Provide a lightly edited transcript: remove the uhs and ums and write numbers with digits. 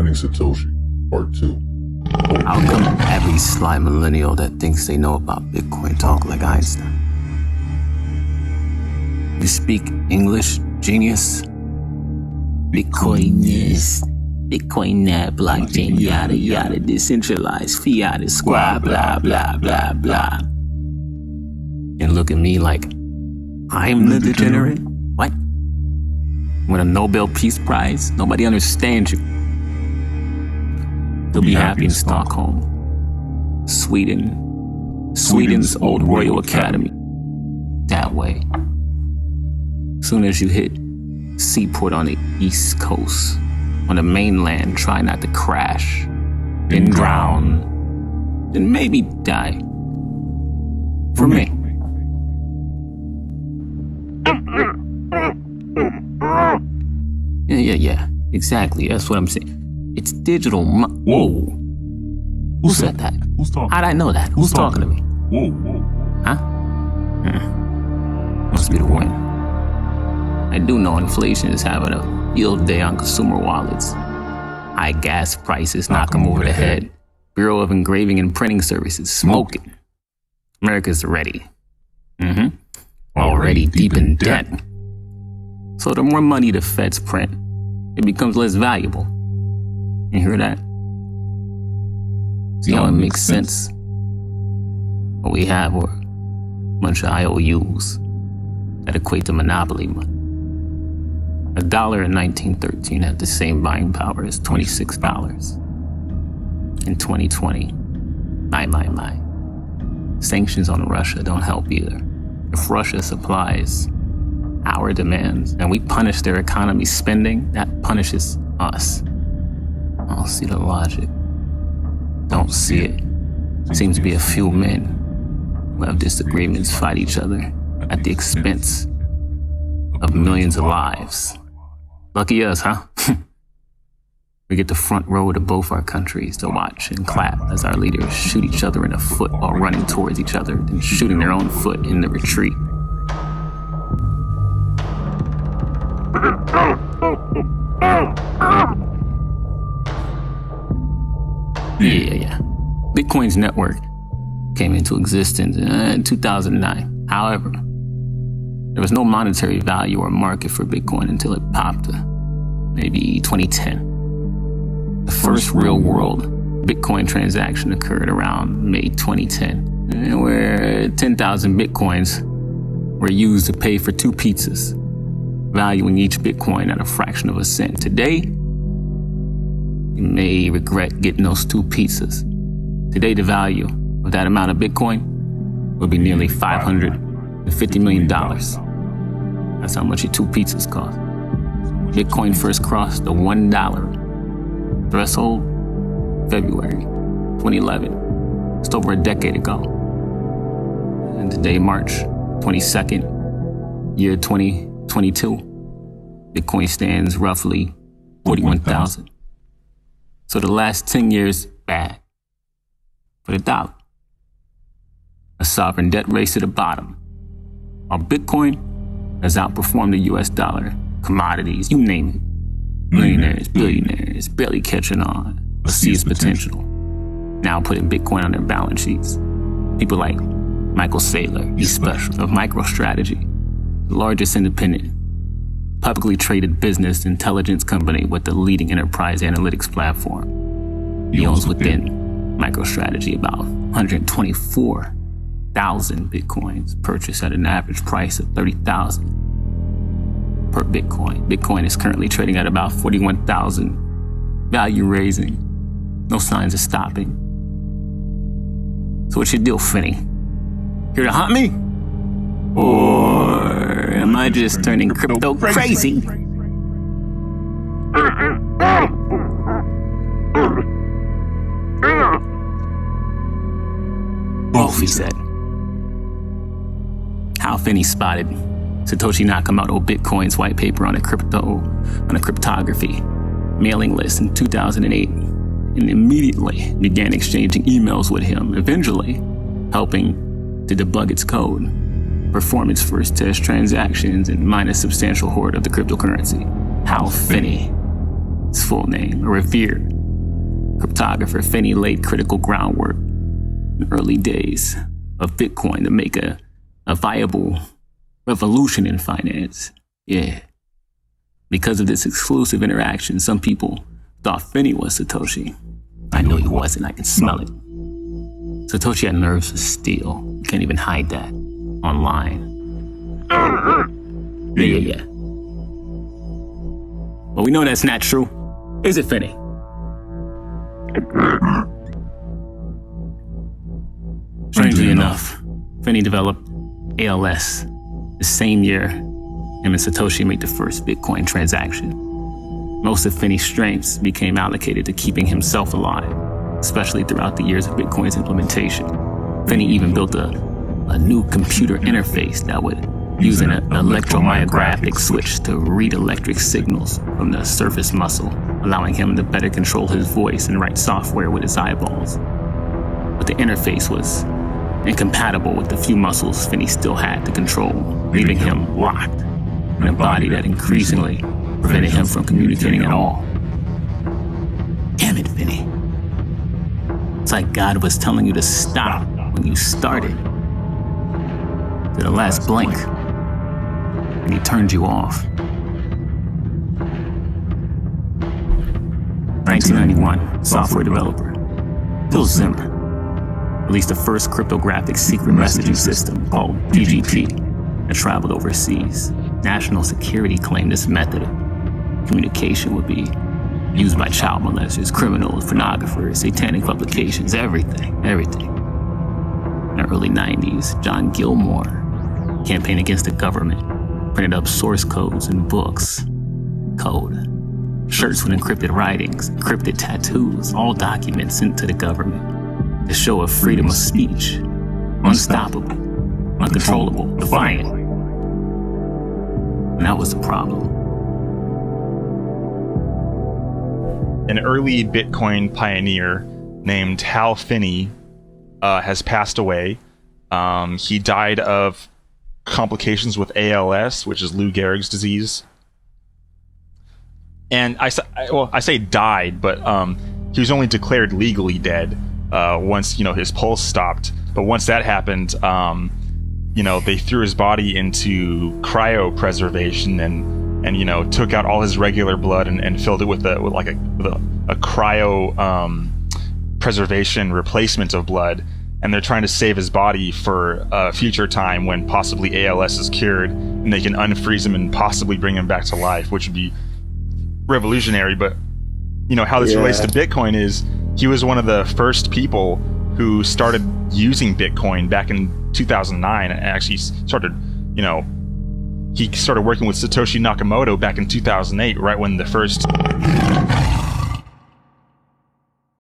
Finding Satoshi, Part 2. How come every sly millennial that thinks they know about Bitcoin talk like Einstein? You speak English, genius? Bitcoin is, Bitcoin that, blockchain, yada yada, decentralized, fiat is squad, blah blah blah blah. And look at me like I'm the degenerate? What? Win a Nobel Peace Prize? Nobody understands you. You'll be happy in Stockholm, Sweden's old Royal Academy. That way. Soon as you hit seaport on the East Coast, on the mainland, try not to crash, then drown, then maybe die. For me. Yeah, exactly. That's what I'm saying. It's digital. Whoa. Who said that? Who's talking? How'd I know that? Who's talking to me? Whoa. Huh? Must be the wind. I do know inflation is having a field day on consumer wallets. High gas prices knock them over the head. Bureau of Engraving and Printing Services smoking. America's ready. Already deep in debt. So the more money the feds print, it becomes less valuable. You hear that? See how it makes sense? What we have are a bunch of IOUs that equate to monopoly money. $1 in 1913 had the same buying power as $26 in 2020. My. Sanctions on Russia don't help either. If Russia supplies our demands and we punish their economy spending, that punishes us. I don't see the logic. Don't see it. Seems to be a few men who have disagreements fight each other at the expense of millions of lives. Lucky us, huh? We get the front row to both our countries to watch and clap as our leaders shoot each other in the foot while running towards each other, then shooting their own foot in the retreat. Yeah. Bitcoin's network came into existence in 2009. However, there was no monetary value or market for Bitcoin until it popped, maybe 2010. The first real-world Bitcoin transaction occurred around May 2010, where 10,000 Bitcoins were used to pay for 2 pizzas, valuing each Bitcoin at a fraction of a cent. Today, you may regret getting those 2 pizzas. Today, the value of that amount of Bitcoin would be nearly $550 million. That's how much your 2 pizzas cost. Bitcoin first crossed the $1 threshold February 2011. Just over a decade ago. And today, March 22nd, year 2022, Bitcoin stands roughly 41,000. So the last 10 years, bad for the dollar. A sovereign debt race to the bottom. While Bitcoin has outperformed the US dollar, commodities, you name it. Millionaires, billionaires, barely catching on, but see its potential. Now putting Bitcoin on their balance sheets. People like Michael Saylor, he's special, of MicroStrategy, the largest independent, publicly traded business intelligence company with the leading enterprise analytics platform. He owns within MicroStrategy about 124,000 Bitcoins, purchased at an average price of $30,000 per Bitcoin. Bitcoin is currently trading at about 41,000, value raising, no signs of stopping. So what's your deal, Finney? Here to hunt me? Or am I just turning crypto crazy? Both, he said. Hal Finney spotted Satoshi Nakamoto Bitcoin's white paper on a cryptography mailing list in 2008 and immediately began exchanging emails with him, eventually helping to debug its code, perform its first test transactions, and mine a substantial hoard of the cryptocurrency. Hal Finney His full name, a revered cryptographer, Finney laid critical groundwork in the early days of Bitcoin to make a viable revolution in finance. Yeah. Because of this exclusive interaction, some people thought Finney was Satoshi. I knew he wasn't. I could smell it. Satoshi had nerves of steel. You can't even hide that online. Yeah. But we know that's not true. Is it, Finney? Strangely enough, Finney developed ALS the same year him and Satoshi made the first Bitcoin transaction. Most of Finney's strengths became allocated to keeping himself alive, especially throughout the years of Bitcoin's implementation. Finney even built a new computer interface that would use an electromyographic switch to read electric signals from the surface muscle, allowing him to better control his voice and write software with his eyeballs. But the interface was incompatible with the few muscles Finney still had to control, leaving him locked in a body that increasingly prevented him from communicating at all. Damn it, Finney. It's like God was telling you to stop when you started. To the last blink, and he turned you off. 1991, software developer Phil Zimmer released the first cryptographic secret messaging system called PGP that traveled overseas. National security claimed this method of communication would be used by child molesters, criminals, pornographers, satanic publications, everything. In the early 90s, John Gilmore campaigned against the government, printed up source codes and books, code, shirts with encrypted writings, encrypted tattoos, all documents sent to the government to show a freedom of speech, unstoppable, uncontrollable, defiant. And that was the problem. An early Bitcoin pioneer named Hal Finney has passed away. He died of complications with ALS, which is Lou Gehrig's disease. And I say died, but he was only declared legally dead once his pulse stopped. But once that happened, they threw his body into cryopreservation and took out all his regular blood and filled it with a cryo preservation replacement of blood. And they're trying to save his body for a future time when possibly ALS is cured and they can unfreeze him and possibly bring him back to life, which would be revolutionary. But how this relates to Bitcoin is he was one of the first people who started using Bitcoin back in 2009 and actually started, he started working with Satoshi Nakamoto back in 2008, right when the first